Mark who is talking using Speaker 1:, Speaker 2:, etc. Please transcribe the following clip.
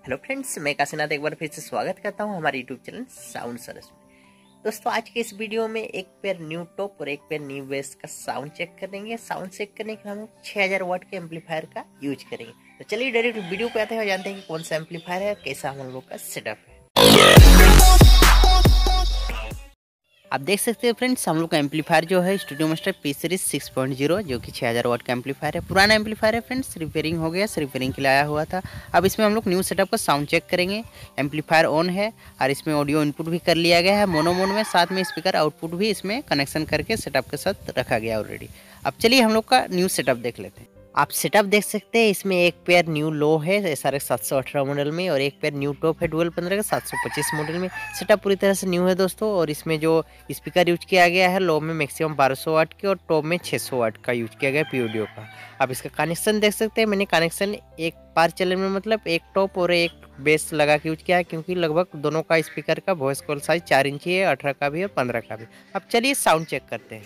Speaker 1: Hello friends, मैं काशीनाथ एक बार फिर से स्वागत करता हूं हमारे यूट्यूब चैनल साउंड सरस में। दोस्तों, आज के इस वीडियो में एक पेयर न्यू टॉप और एक पेयर न्यू बेस का साउंड चेक करेंगे। साउंड चेक करने के लिए हम 6000 वाट के एम्पलीफायर का यूज करेंगे। तो चलिए डायरेक्ट वीडियो पे आते हैं और जानते हैं कि कौन सा एम्पलीफायर है, कैसा हम लोग का सेटअप है। आप देख सकते हैं फ्रेंड्स, हम लोग का एम्पलीफायर जो है स्टूडियोमास्टर पी सीरीज 6.0 जो कि 6000 वाट का एम्पलीफायर है। पुराना एम्पलीफायर है फ्रेंड्स, रिपेयरिंग हो गया, रिपेयरिंग के लिए आया हुआ था। अब इसमें हम लोग न्यू सेटअप का साउंड चेक करेंगे। एम्पलीफायर ऑन है और इसमें ऑडियो इनपुट भी कर लिया गया है मोनो मोड में, साथ में स्पीकर आउटपुट भी इसमें कनेक्शन करके सेटअप के साथ रखा गया ऑलरेडी। अब चलिए हम लोग का न्यू सेटअप देख लेते हैं। आप सेटअप देख सकते हैं, इसमें एक पेयर न्यू लो है SRX 718 मॉडल में और एक पेयर न्यू टॉप है डुअल 15 का 725 मॉडल में। सेटअप पूरी तरह से न्यू है दोस्तों। और इसमें जो स्पीकर यूज किया गया है लो में मैक्सिमम 1200 वाट के और टॉप में 600 वाट का यूज किया गया पीओडियो का। आप इसका कनेक्शन देख सकते हैं, मैंने कनेक्शन एक पार चैनल में मतलब एक टॉप और एक बेस लगा के यूज किया है, क्योंकि लगभग दोनों का स्पीकर का वॉइस कॉल साइज 4 इंची है, 18 का भी और 15 का भी। अब चलिए साउंड चेक करते हैं।